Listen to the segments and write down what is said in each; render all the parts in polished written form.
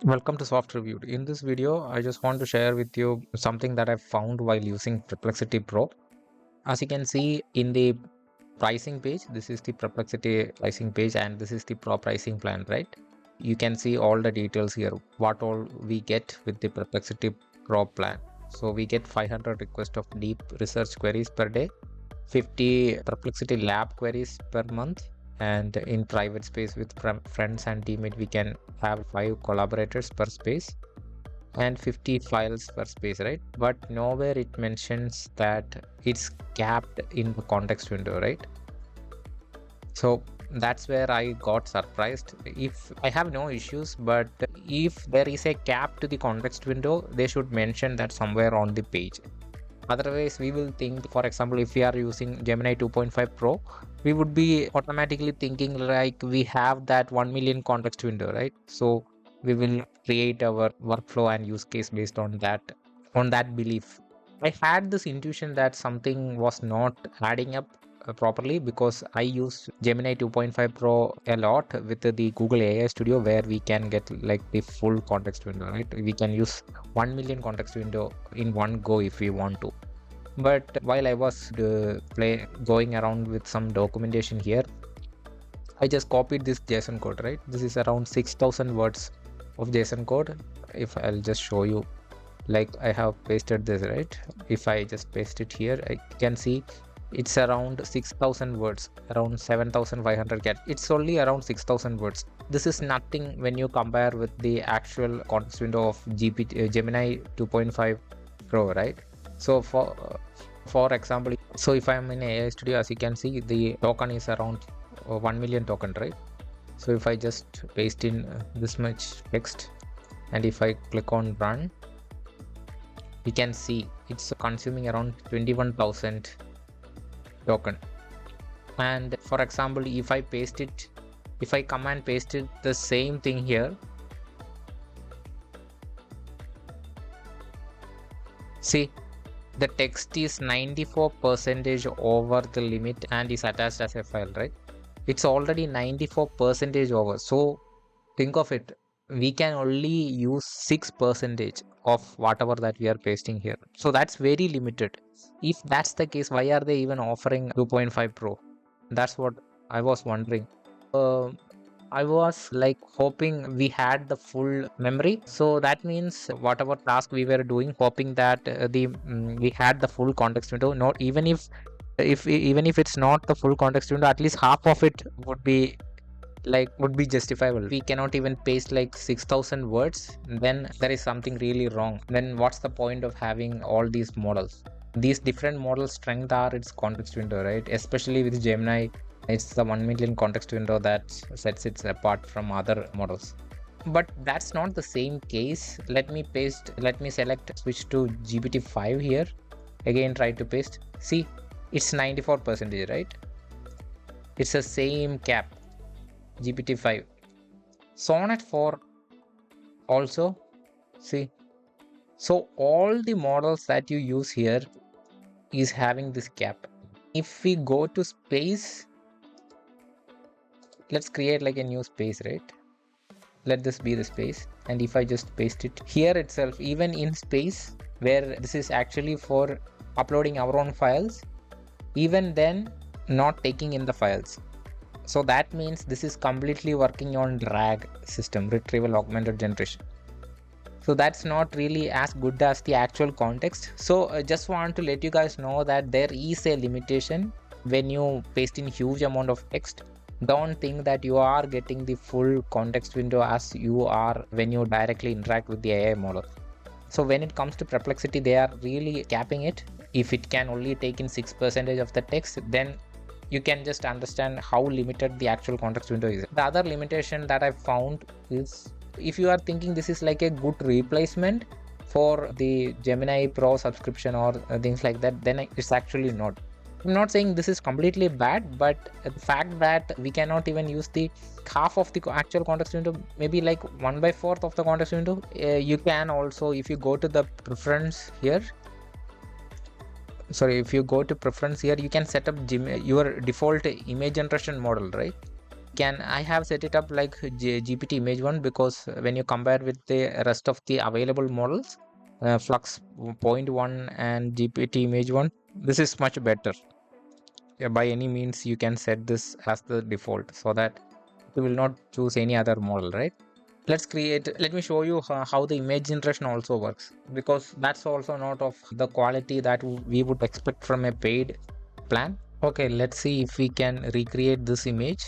Welcome to Softreviewed. In this video, I just want to share with you something that I found while using Perplexity Pro. As you can see in the pricing page, this is the Perplexity pricing page and this is the Pro pricing plan, right? You can see all the details here, what all we get with the Perplexity Pro plan. So we get 500 requests of deep research queries per day, 50 Perplexity lab queries per month, and in private space with friends and teammate we can have 5 collaborators per space and 50 files per space, right? But nowhere it mentions that it's capped in the context window, right? So that's where I got surprised. If I have no issues, but if there is a cap to the context window, they should mention that somewhere on the page. Otherwise, we will think, for example, if we are using Gemini 2.5 Pro, we would be automatically thinking like we have that 1 million context window, right? So we will create our workflow and use case based on that belief. I had this intuition that something was not adding up properly because I use Gemini 2.5 Pro a lot with the Google AI Studio, where we can get like the full context window, right? We can use 1 million context window in one go if we want to. But while I was going around with some documentation here, I just copied this JSON code, right? This is around 6,000 words of JSON code. If I'll just show you, like I have pasted this, right? If I just paste it here, I can see it's around 6,000 words, around 7,500 cat. It's only around 6,000 words. This is nothing when you compare with the actual context window of Gemini 2.5 Pro, right? So for example, so if I'm in AI Studio, as you can see, the token is around 1 million token, right? So if I just paste in this much text and if I click on run, we can see it's consuming around 21,000 token. And for example, if I come and paste it the same thing here, see the text is 94% over the limit and is attached as a file, right? It's already 94% over. So think of it, we can only use 6% of whatever that we are pasting here. So that's very limited. If that's the case, why are they even offering 2.5 Pro? That's what I was wondering. I was like hoping we had the full memory. So that means whatever task we were doing, hoping that we had the full context window. Not even if it's not the full context window, at least half of it would be justifiable. We cannot even paste like 6,000 words, then there is something really wrong. Then what's the point of having all these models? These different models' strength are its context window, right? Especially with Gemini, it's the 1 million context window that sets it apart from other models. But that's not the same case. Let me select, switch to GPT-5 here. Again, try to paste. See, it's 94%, right? It's the same cap. GPT-5. Sonnet 4 also, see. So all the models that you use here is having this cap. If we go to space, let's create like a new space, right? Let this be the space, and if I just paste it here itself, even in space where this is actually for uploading our own files, even then not taking in the files. So that means this is completely working on RAG system, retrieval augmented generation. So that's not really as good as the actual context. So I just want to let you guys know that there is a limitation when you paste in huge amount of text. Don't think that you are getting the full context window as you are when you directly interact with the AI model. So when it comes to Perplexity, they are really capping it. If it can only take in 6% of the text, then you can just understand how limited the actual context window is. The other limitation that I found is, if you are thinking this is like a good replacement for the Gemini Pro subscription or things like that, then it's actually not. I'm not saying this is completely bad, but the fact that we cannot even use the half of the actual context window, maybe like 1/4 of the context window, you can also, if you go to the preference here, if you go to preference here, you can set up your default image generation model, right? I have set it up like GPT image 1 because when you compare with the rest of the available models, Flux point 1 and GPT image 1, this is much better. By any means you can set this as the default so that you will not choose any other model, right? Let me show you how the image generation also works, because that's also not of the quality that we would expect from a paid plan. Okay, let's see if we can recreate this image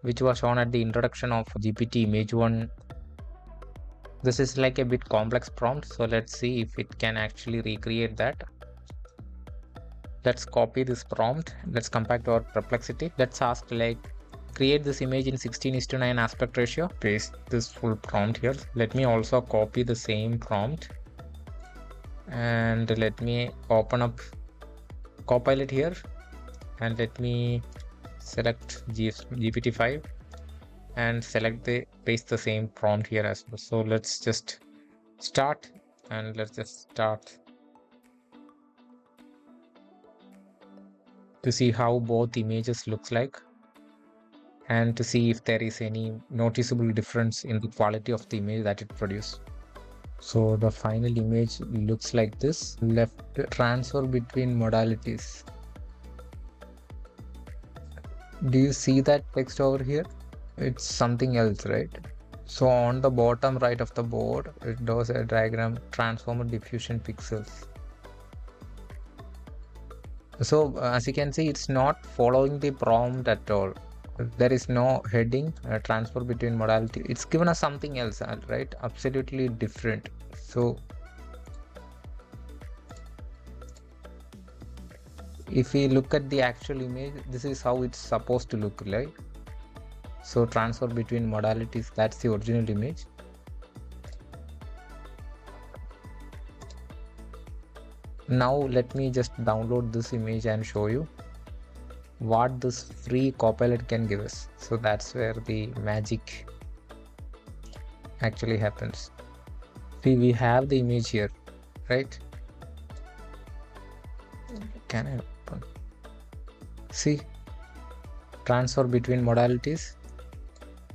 which was shown at the introduction of GPT image 1. This is like a bit complex prompt, so let's see if it can actually recreate that. Let's copy this prompt. Let's come back to our Perplexity. Let's ask like create this image in 16:9 aspect ratio. Paste this full prompt here. Let me also copy the same prompt and let me open up Copilot here and let me select GPT-5 and paste the same prompt here as well. So let's just start and let's just start to see how both images looks like and to see if there is any noticeable difference in the quality of the image that it produced. So the final image looks like this. Left transfer between modalities. Do you see that text over here? It's something else, right? So on the bottom right of the board, it does a diagram transformer diffusion pixels. So as you can see, it's not following the prompt at all. There is no heading, transfer between modality. It's given us something else, right? Absolutely different. So if we look at the actual image, this is how it's supposed to look like. So transfer between modalities, that's the original image. Now let me just download this image and show you what this free Copilot can give us. So that's where the magic actually happens. See, we have the image here, right? Can I open? See, transfer between modalities,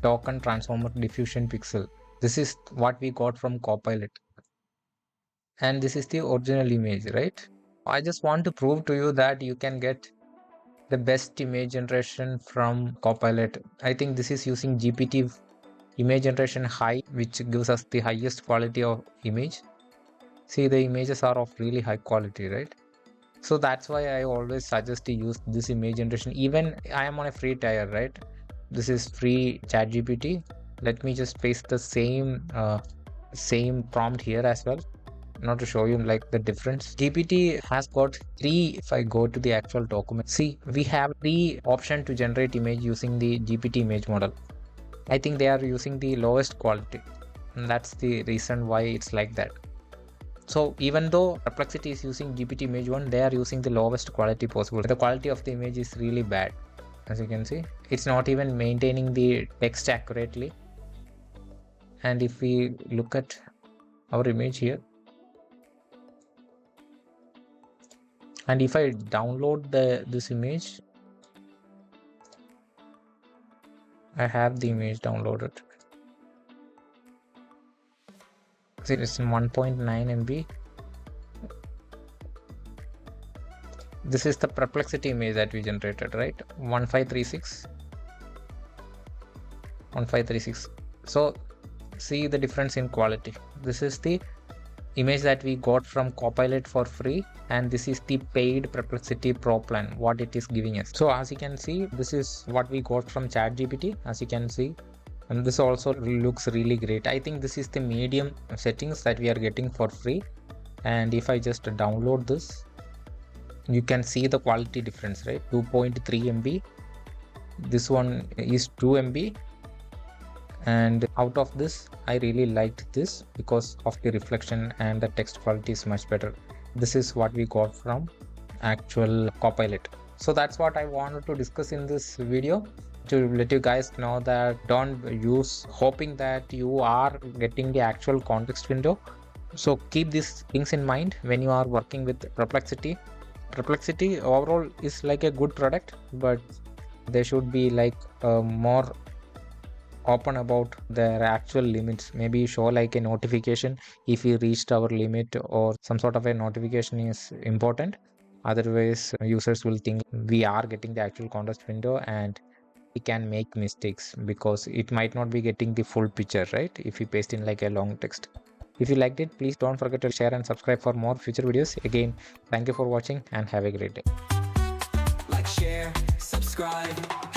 token transformer diffusion pixel. This is what we got from Copilot. And this is the original image, right? I just want to prove to you that you can get the best image generation from Copilot. I think this is using GPT image generation high, which gives us the highest quality of image. See, the images are of really high quality, right? So that's why I always suggest to use this image generation. Even I am on a free tier, right? This is free ChatGPT. Let me just paste the same prompt here as well, not to show you like the difference. GPT has got 3. If I go to the actual document, see, we have 3 option to generate image using the GPT image model. I think they are using the lowest quality, and that's the reason why it's like that. So even though Perplexity is using GPT image 1, they are using the lowest quality possible. The quality of the image is really bad. As you can see, it's not even maintaining the text accurately. And if we look at our image here, and if I download this image, I have the image downloaded. See, it's 1.9 MB. This is the Perplexity image that we generated, right? 1536. So see the difference in quality. This is the image that we got from Copilot for free, and this is the paid Perplexity Pro plan, what it is giving us. So as you can see, this is what we got from ChatGPT, as you can see, and this also looks really great. I think this is the medium settings that we are getting for free, and if I just download this, you can see the quality difference, right? 2.3 MB. This one is 2 MB. And out of this, I really liked this because of the reflection and the text quality is much better. This is what we got from actual Copilot. So that's what I wanted to discuss in this video, to let you guys know that don't use hoping that you are getting the actual context window. So keep these things in mind when you are working with Perplexity. Perplexity overall is like a good product, but they should be like more open about their actual limits. Maybe show like a notification if we reached our limit, or some sort of a notification is important. Otherwise users will think we are getting the actual context window, and we can make mistakes because it might not be getting the full picture, right, if you paste in like a long text. If you liked it, please don't forget to share and subscribe for more future videos. Again, thank you for watching and have a great day. Like, share, subscribe.